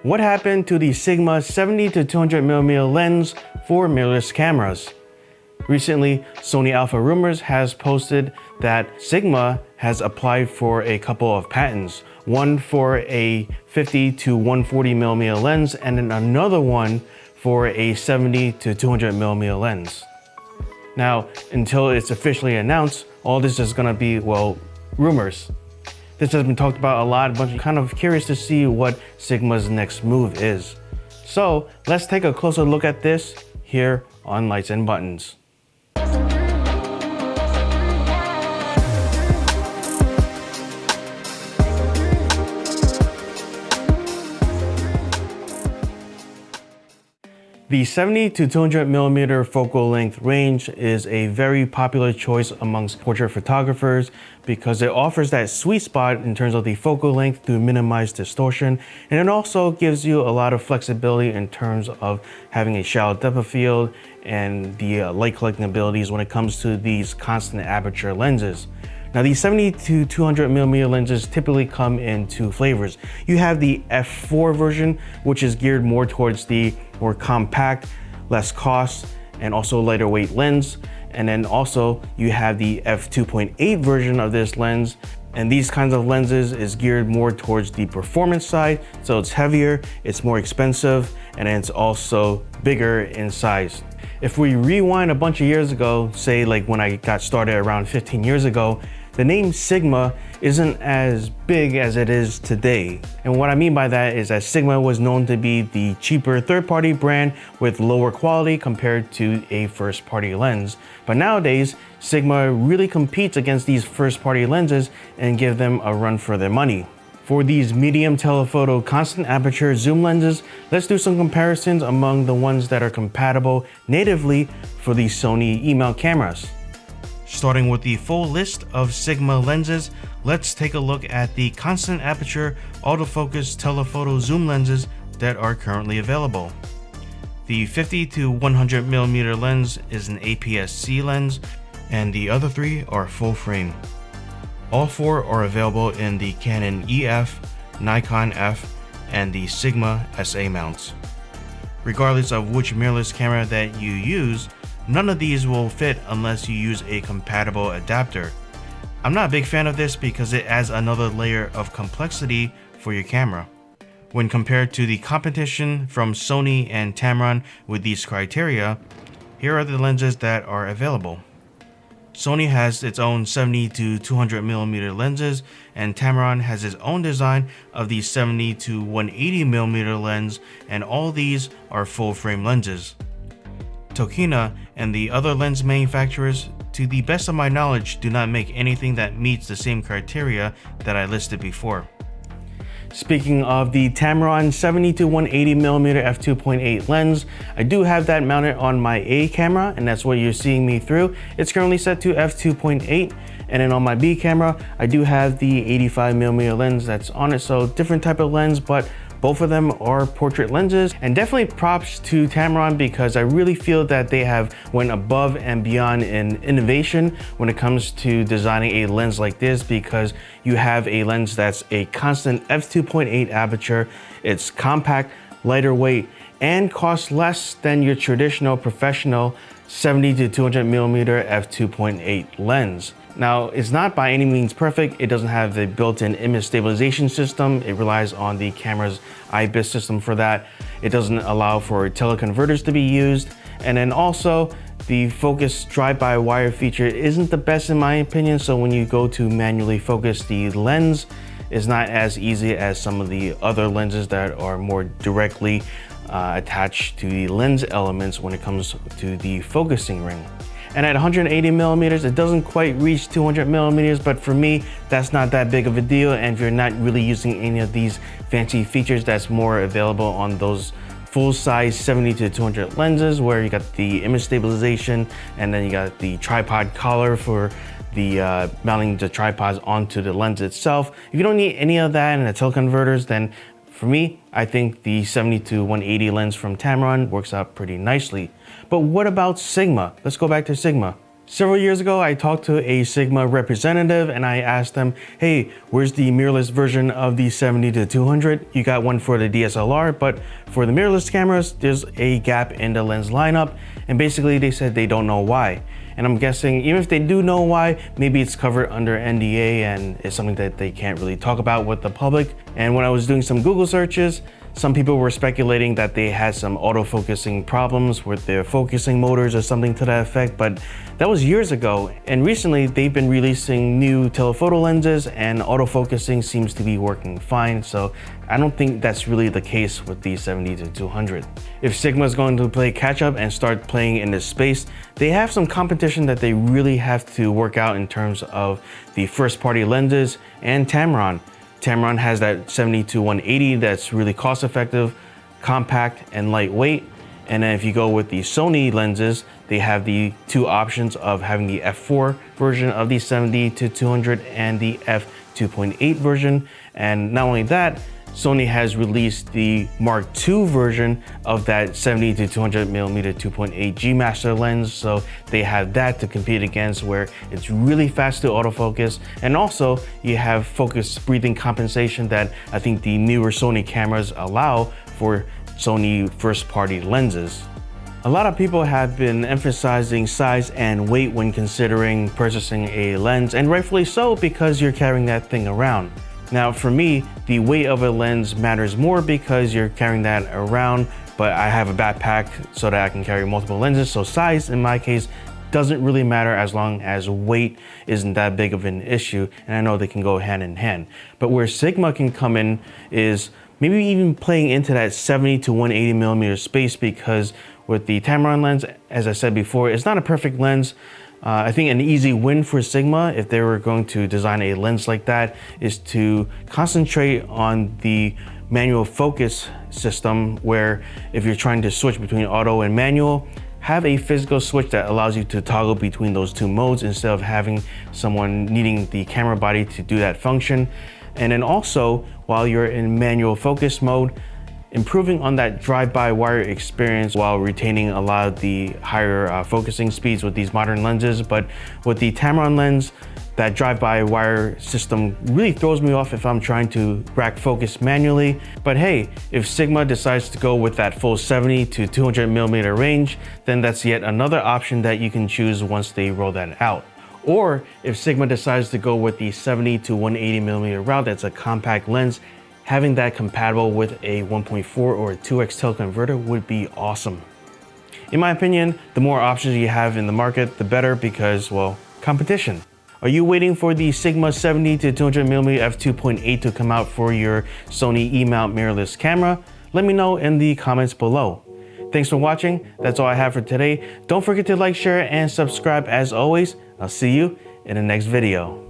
What happened to the Sigma 70 to 200mm lens for mirrorless cameras? Recently, Sony Alpha Rumors has posted that Sigma has applied for a couple of patents, one for a 50 to 140mm lens and then another one for a 70 to 200mm lens. Now, until it's officially announced, all this is gonna be, well, rumors. This has been talked about a lot, but I'm kind of curious to see what Sigma's next move is. So let's take a closer look at this here on Lights and Buttons. The 70 to 200mm focal length range is a very popular choice amongst portrait photographers because it offers that sweet spot in terms of the focal length to minimize distortion, and it also gives you a lot of flexibility in terms of having a shallow depth of field and the light collecting abilities when it comes to these constant aperture lenses. Now, these 70 to 200mm lenses typically come in two flavors. You have the f4 version, which is geared more towards the more compact, less cost, and also lighter weight lens. And then also you have the f2.8 version of this lens. And these kinds of lenses is geared more towards the performance side. So it's heavier, it's more expensive, and it's also bigger in size. If we rewind a bunch of years ago, say like when I got started around 15 years ago, the name Sigma isn't as big as it is today. And what I mean by that is that Sigma was known to be the cheaper third-party brand with lower quality compared to a first-party lens. But nowadays, Sigma really competes against these first-party lenses and give them a run for their money. For these medium telephoto constant aperture zoom lenses, let's do some comparisons among the ones that are compatible natively for the Sony E-mount cameras. Starting with the full list of Sigma lenses, let's take a look at the constant aperture autofocus telephoto zoom lenses that are currently available. The 50 to 100mm lens is an APS-C lens, and the other three are full frame. All four are available in the Canon EF, Nikon F, and the Sigma SA mounts. Regardless of which mirrorless camera that you use, none of these will fit unless you use a compatible adapter. I'm not a big fan of this because it adds another layer of complexity for your camera. When compared to the competition from Sony and Tamron with these criteria, here are the lenses that are available. Sony has its own 70 to 200mm lenses, and Tamron has its own design of the 70 to 180mm lens, and all these are full frame lenses. Tokina and the other lens manufacturers, to the best of my knowledge, do not make anything that meets the same criteria that I listed before. Speaking of the Tamron 70 to 180mm f2.8 lens, I do have that mounted on my A camera, and that's what you're seeing me through. It's currently set to f2.8, and then on my B camera, I do have the 85mm lens that's on it, so different type of lens, but both of them are portrait lenses. And definitely props to Tamron because I really feel that they have went above and beyond in innovation when it comes to designing a lens like this, because you have a lens that's a constant f2.8 aperture, it's compact, lighter weight, and costs less than your traditional professional 70 to 200mm f2.8 lens. Now, it's not by any means perfect. It doesn't have the built-in image stabilization system. It relies on the camera's IBIS system for that. It doesn't allow for teleconverters to be used. And then also, the focus drive-by-wire feature isn't the best in my opinion. So when you go to manually focus the lens, it's not as easy as some of the other lenses that are more directly attached to the lens elements when it comes to the focusing ring. And at 180mm, it doesn't quite reach 200mm, but for me, that's not that big of a deal. And if you're not really using any of these fancy features that's more available on those full-size 70 to 200 lenses, where you got the image stabilization, and then you got the tripod collar for the mounting the tripods onto the lens itself. If you don't need any of that and the teleconverters, then for me, I think the 70 to 180 lens from Tamron works out pretty nicely. But what about Sigma? Let's go back to Sigma. Several years ago, I talked to a Sigma representative and I asked them, hey, where's the mirrorless version of the 70-200? You got one for the DSLR, but for the mirrorless cameras, there's a gap in the lens lineup. And basically they said they don't know why. And I'm guessing even if they do know why, maybe it's covered under NDA and it's something that they can't really talk about with the public. And when I was doing some Google searches, some people were speculating that they had some autofocusing problems with their focusing motors or something to that effect, but that was years ago. And recently they've been releasing new telephoto lenses and autofocusing seems to be working fine. So I don't think that's really the case with the 70-200. If Sigma is going to play catch up and start playing in this space, they have some competition that they really have to work out in terms of the first party lenses and Tamron. Tamron has that 70-180 that's really cost effective, compact, and lightweight. And then if you go with the Sony lenses, they have the two options of having the f4 version of the 70-200 and the f2.8 version. And not only that, Sony has released the Mark II version of that 70-200mm 2.8 G Master lens. So they have that to compete against, where it's really fast to autofocus. And also you have focus breathing compensation that I think the newer Sony cameras allow for Sony first party lenses. A lot of people have been emphasizing size and weight when considering purchasing a lens, and rightfully so, because you're carrying that thing around. Now for me, the weight of a lens matters more because you're carrying that around, but I have a backpack so that I can carry multiple lenses. So size in my case doesn't really matter as long as weight isn't that big of an issue. And I know they can go hand in hand. But where Sigma can come in is maybe even playing into that 70-180mm space, because with the Tamron lens, as I said before, it's not a perfect lens. I think an easy win for Sigma, if they were going to design a lens like that, is to concentrate on the manual focus system, where if you're trying to switch between auto and manual, have a physical switch that allows you to toggle between those two modes instead of having someone needing the camera body to do that function. And then also, while you're in manual focus mode, improving on that drive-by-wire experience while retaining a lot of the higher focusing speeds with these modern lenses. But with the Tamron lens, that drive-by-wire system really throws me off if I'm trying to rack focus manually. But hey, if Sigma decides to go with that full 70-200mm range, then that's yet another option that you can choose once they roll that out. Or if Sigma decides to go with the 70-180mm route, that's a compact lens, having that compatible with a 1.4 or a 2x teleconverter would be awesome. In my opinion, the more options you have in the market, the better, because, well, competition. Are you waiting for the Sigma 70-200mm f2.8 to come out for your Sony E-mount mirrorless camera? Let me know in the comments below. Thanks for watching. That's all I have for today. Don't forget to like, share, and subscribe as always. I'll see you in the next video.